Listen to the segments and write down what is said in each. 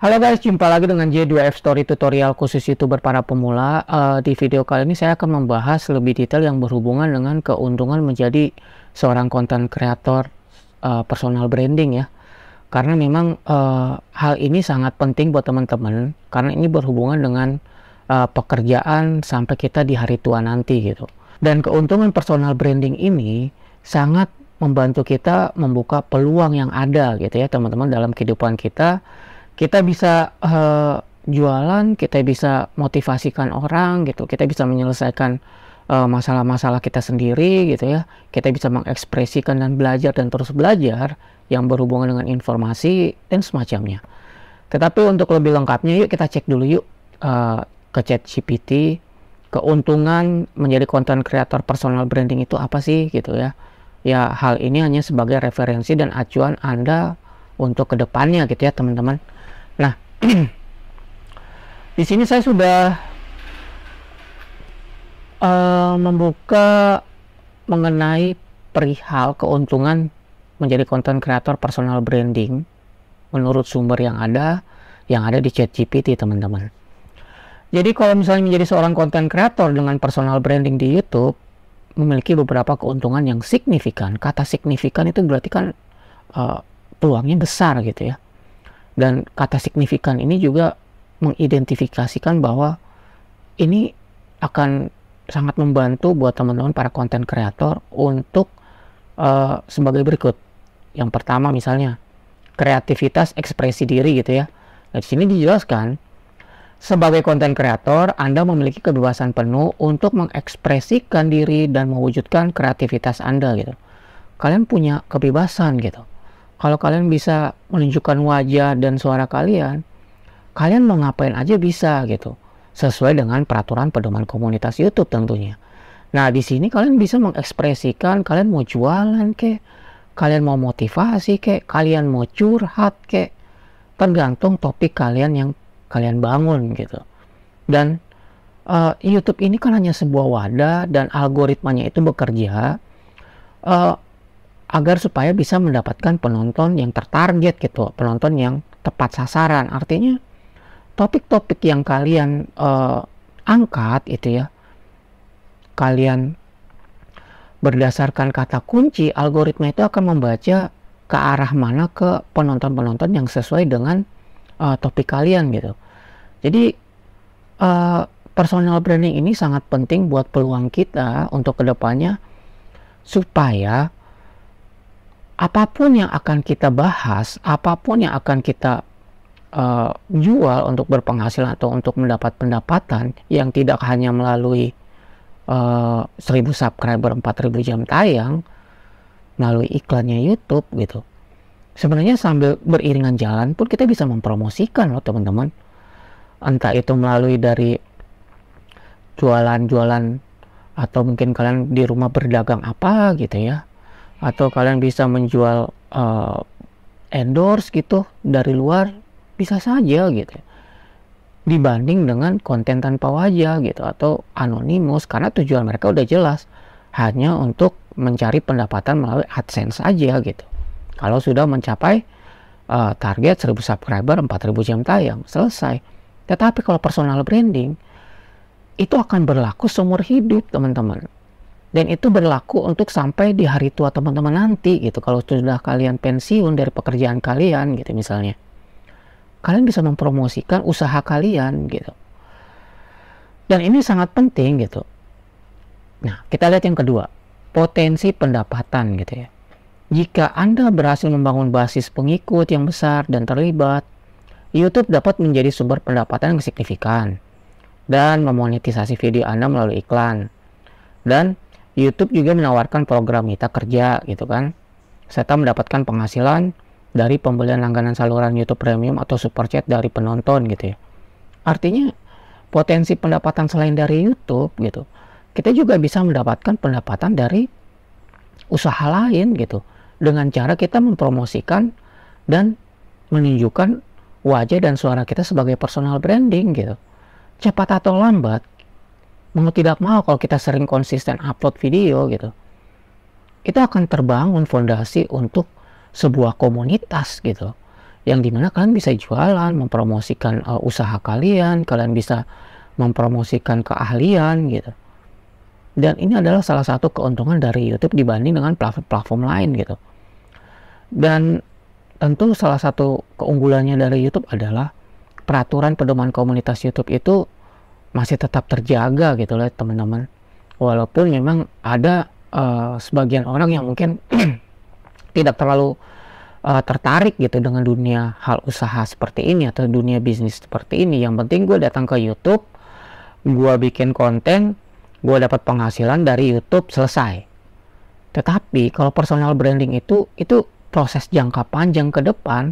Halo guys, jumpa lagi dengan J2F Story tutorial khusus YouTuber para pemula. Di video kali ini saya akan membahas lebih detail yang berhubungan dengan keuntungan menjadi seorang content creator personal branding ya. Karena memang hal ini sangat penting buat teman-teman, karena ini berhubungan dengan pekerjaan sampai kita di hari tua nanti gitu. Dan keuntungan personal branding ini sangat membantu kita membuka peluang yang ada gitu ya teman-teman dalam kehidupan kita. Kita bisa jualan, kita bisa motivasikan orang gitu, kita bisa menyelesaikan masalah-masalah kita sendiri gitu ya. Kita bisa mengekspresikan dan belajar dan terus belajar yang berhubungan dengan informasi dan semacamnya. Tetapi untuk lebih lengkapnya yuk kita cek dulu yuk ke ChatGPT, keuntungan menjadi content creator personal branding itu apa sih gitu ya. Ya hal ini hanya sebagai referensi dan acuan Anda untuk kedepannya gitu ya teman-teman. Nah, di sini saya sudah membuka mengenai perihal keuntungan menjadi content creator personal branding menurut sumber yang ada di ChatGPT teman-teman. Jadi kalau misalnya menjadi seorang content creator dengan personal branding di YouTube memiliki beberapa keuntungan yang signifikan. Kata signifikan itu berarti kan peluangnya besar gitu ya. Dan kata signifikan ini juga mengidentifikasikan bahwa ini akan sangat membantu buat teman-teman para content creator untuk sebagai berikut. Yang pertama misalnya kreativitas ekspresi diri gitu ya. Nah, di sini dijelaskan sebagai content creator Anda memiliki kebebasan penuh untuk mengekspresikan diri dan mewujudkan kreativitas Anda gitu. Kalian punya kebebasan gitu. Kalau kalian bisa menunjukkan wajah dan suara kalian mau ngapain aja bisa gitu. Sesuai dengan peraturan pedoman komunitas YouTube tentunya. Nah, di sini kalian bisa mengekspresikan kalian mau jualan kek, kalian mau motivasi kek, kalian mau curhat kek. Tergantung topik kalian yang kalian bangun gitu. Dan YouTube ini kan hanya sebuah wadah dan algoritmanya itu bekerja agar supaya bisa mendapatkan penonton yang tertarget gitu, penonton yang tepat sasaran. Artinya topik-topik yang kalian angkat itu ya, kalian berdasarkan kata kunci, algoritma itu akan membaca ke arah mana ke penonton-penonton yang sesuai dengan topik kalian gitu. Jadi personal branding ini sangat penting buat peluang kita untuk kedepannya, supaya apapun yang akan kita bahas, apapun yang akan kita jual untuk berpenghasilan atau untuk mendapat pendapatan yang tidak hanya melalui 1000 subscriber, 4000 jam tayang, melalui iklannya YouTube gitu. Sebenarnya sambil beriringan jalan pun kita bisa mempromosikan loh teman-teman. Entah itu melalui dari jualan-jualan, atau mungkin kalian di rumah berdagang apa gitu ya. Atau kalian bisa menjual endorse gitu dari luar, bisa saja gitu dibanding dengan konten tanpa wajah gitu atau anonimus, karena tujuan mereka udah jelas, hanya untuk mencari pendapatan melalui AdSense aja gitu. Kalau sudah mencapai target 1000 subscriber, 4000 jam tayang, selesai. Tetapi kalau personal branding itu akan berlaku seumur hidup teman-teman. Dan itu berlaku untuk sampai di hari tua teman-teman nanti gitu. Kalau sudah kalian pensiun dari pekerjaan kalian gitu misalnya, kalian bisa mempromosikan usaha kalian gitu. Dan ini sangat penting gitu. Nah, kita lihat yang kedua, potensi pendapatan gitu ya. Jika Anda berhasil membangun basis pengikut yang besar dan terlibat, YouTube dapat menjadi sumber pendapatan yang signifikan dan memonetisasi video Anda melalui iklan. Dan YouTube juga menawarkan program mitra kerja gitu kan, serta mendapatkan penghasilan dari pembelian langganan saluran YouTube Premium atau Super Chat dari penonton gitu ya. Artinya potensi pendapatan selain dari YouTube gitu, kita juga bisa mendapatkan pendapatan dari usaha lain gitu, dengan cara kita mempromosikan dan menunjukkan wajah dan suara kita sebagai personal branding gitu. Cepat atau lambat, mau tidak mau, kalau kita sering konsisten upload video gitu, itu akan terbangun fondasi untuk sebuah komunitas gitu, yang dimana kalian bisa jualan, mempromosikan usaha kalian, kalian bisa mempromosikan keahlian gitu. Dan ini adalah salah satu keuntungan dari YouTube dibanding dengan platform-platform lain gitu. Dan tentu salah satu keunggulannya dari YouTube adalah peraturan pedoman komunitas YouTube itu masih tetap terjaga gitu loh teman-teman. Walaupun memang ada sebagian orang yang mungkin tidak terlalu tertarik gitu dengan dunia hal usaha seperti ini atau dunia bisnis seperti ini. Yang penting gue datang ke YouTube, gue bikin konten, gue dapat penghasilan dari YouTube, selesai. Tetapi kalau personal branding itu proses jangka panjang ke depan,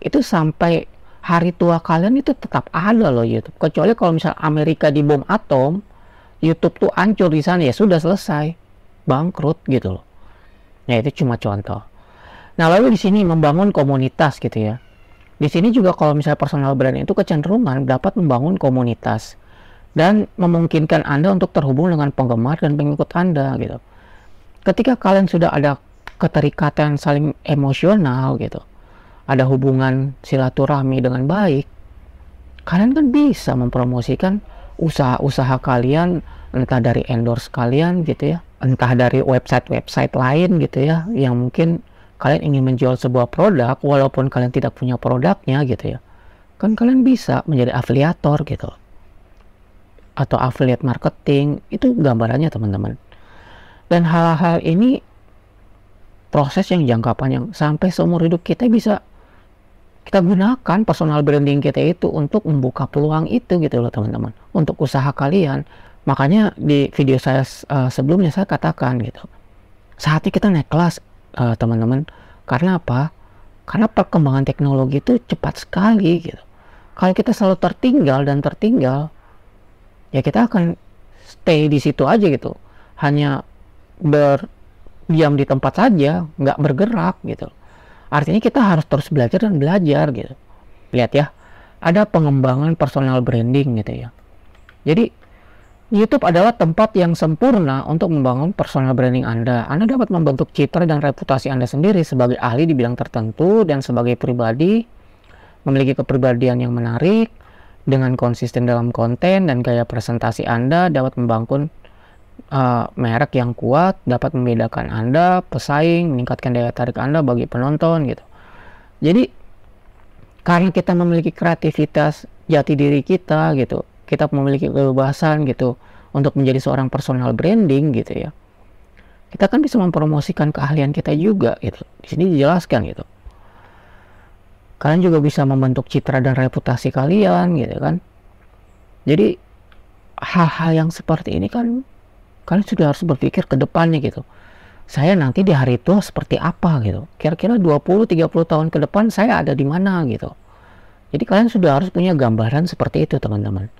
itu sampai hari tua kalian itu tetap ada loh YouTube. Kecuali kalau misal Amerika dibom atom, YouTube tuh hancur di sana, ya sudah selesai, bangkrut gitu loh. Nah itu cuma contoh. Nah lalu di sini membangun komunitas gitu ya. Di sini juga kalau misalnya personal branding itu kecenderungan dapat membangun komunitas dan memungkinkan Anda untuk terhubung dengan penggemar dan pengikut Anda gitu. Ketika kalian sudah ada keterikatan saling emosional gitu, ada hubungan silaturahmi dengan baik, kalian kan bisa mempromosikan usaha-usaha kalian, entah dari endorse kalian gitu ya, entah dari website-website lain gitu ya, yang mungkin kalian ingin menjual sebuah produk walaupun kalian tidak punya produknya gitu ya, kan kalian bisa menjadi afiliator gitu atau affiliate marketing. Itu gambarannya teman-teman. Dan hal-hal ini proses yang jangka panjang, sampai seumur hidup kita bisa kita gunakan personal branding kita itu untuk membuka peluang itu gitu loh teman-teman, untuk usaha kalian. Makanya di video saya sebelumnya saya katakan gitu, saatnya kita naik kelas teman-teman. Karena apa? Karena perkembangan teknologi itu cepat sekali gitu. Kalau kita selalu tertinggal, ya kita akan stay di situ aja gitu, hanya berdiam di tempat saja, nggak bergerak gitu. Artinya kita harus terus belajar dan belajar gitu. Lihat ya, ada pengembangan personal branding gitu ya. Jadi YouTube adalah tempat yang sempurna untuk membangun personal branding Anda. Anda dapat membentuk citra dan reputasi Anda sendiri sebagai ahli di bidang tertentu dan sebagai pribadi memiliki kepribadian yang menarik. Dengan konsisten dalam konten dan gaya presentasi Anda dapat membangun merek yang kuat, dapat membedakan Anda, pesaing, meningkatkan daya tarik Anda bagi penonton gitu. Jadi karena kita memiliki kreativitas jati diri kita gitu, kita memiliki kebebasan gitu untuk menjadi seorang personal branding gitu ya. Kita kan bisa mempromosikan keahlian kita juga gitu. Di sini dijelaskan gitu. Kalian juga bisa membentuk citra dan reputasi kalian gitu kan. Jadi hal-hal yang seperti ini kan kalian sudah harus berpikir ke depannya gitu. Saya nanti di hari tua seperti apa gitu. Kira-kira 20-30 tahun ke depan saya ada di mana gitu. Jadi kalian sudah harus punya gambaran seperti itu teman-teman.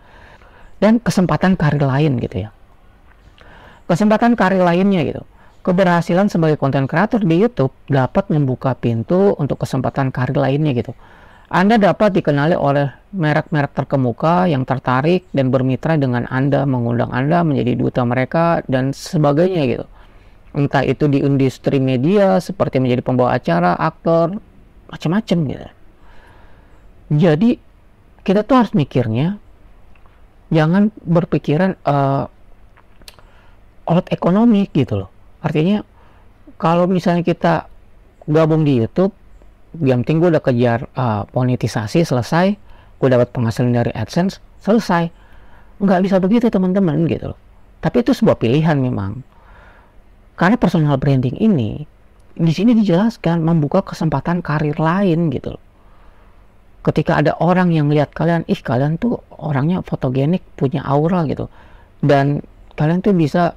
Dan kesempatan karir lain gitu ya. Kesempatan karir lainnya gitu. Keberhasilan sebagai konten kreator di YouTube dapat membuka pintu untuk kesempatan karir lainnya gitu. Anda dapat dikenali oleh merek-merek terkemuka yang tertarik dan bermitra dengan Anda, mengundang Anda menjadi duta mereka dan sebagainya gitu. Entah itu di industri media seperti menjadi pembawa acara, aktor, macam-macam gitu. Jadi kita tuh harus mikirnya jangan berpikiran out ekonomi gitu loh. Artinya kalau misalnya kita gabung di YouTube, yang penting gue udah kejar monetisasi selesai, gue dapat penghasilan dari AdSense selesai. Nggak bisa begitu teman-teman gitu loh. Tapi itu sebuah pilihan memang. Karena personal branding ini di sini dijelaskan membuka kesempatan karir lain gitu loh. Ketika ada orang yang lihat kalian, kalian tuh orangnya fotogenik, punya aura gitu, dan kalian tuh bisa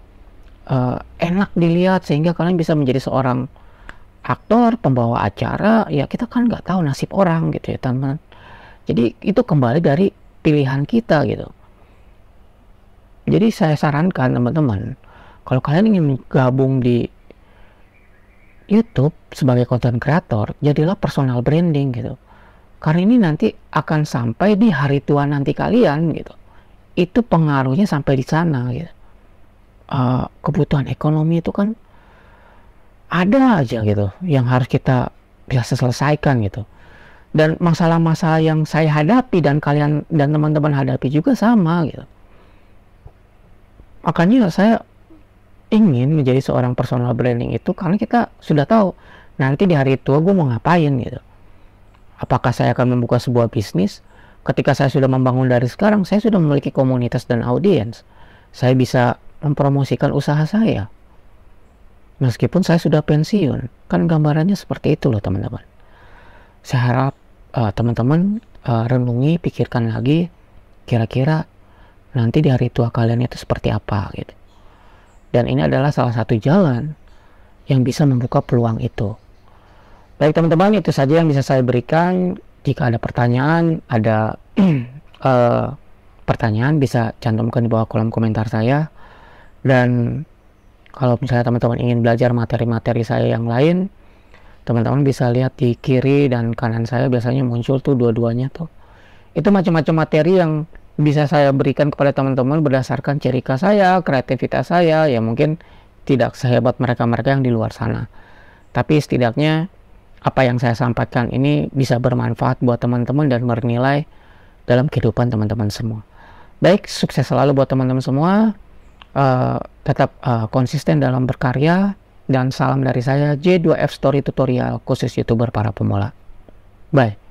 enak dilihat sehingga kalian bisa menjadi seorang aktor, pembawa acara, ya kita kan nggak tahu nasib orang gitu ya teman. Jadi itu kembali dari pilihan kita gitu. Jadi saya sarankan teman-teman, kalau kalian ingin gabung di YouTube sebagai content creator, jadilah personal branding gitu. Karena ini nanti akan sampai di hari tua nanti kalian gitu. Itu pengaruhnya sampai di sana gitu. Kebutuhan ekonomi itu kan ada aja gitu yang harus kita bisa selesaikan gitu. Dan masalah-masalah yang saya hadapi dan kalian dan teman-teman hadapi juga sama gitu. Makanya saya ingin menjadi seorang personal branding itu karena kita sudah tahu nanti di hari tua gue mau ngapain gitu. Apakah saya akan membuka sebuah bisnis? Ketika saya sudah membangun dari sekarang, saya sudah memiliki komunitas dan audiens. Saya bisa mempromosikan usaha saya. Meskipun saya sudah pensiun. Kan gambarannya seperti itu loh teman-teman. Saya harap teman-teman renungi, pikirkan lagi kira-kira nanti di hari tua kalian itu seperti apa gitu. Dan ini adalah salah satu jalan yang bisa membuka peluang itu. Baik teman-teman, itu saja yang bisa saya berikan. Jika ada pertanyaan, ada pertanyaan bisa cantumkan di bawah kolom komentar saya. Dan kalau misalnya teman-teman ingin belajar materi-materi saya yang lain, teman-teman bisa lihat di kiri dan kanan saya biasanya muncul tuh dua-duanya tuh. Itu macam-macam materi yang bisa saya berikan kepada teman-teman berdasarkan ciri khas saya, kreativitas saya, ya mungkin tidak sehebat mereka-mereka yang di luar sana. Tapi setidaknya apa yang saya sampaikan ini bisa bermanfaat buat teman-teman dan bernilai dalam kehidupan teman-teman semua. Baik, sukses selalu buat teman-teman semua. Tetap konsisten dalam berkarya. Dan salam dari saya, J2F Story Tutorial, khusus YouTuber para pemula. Bye.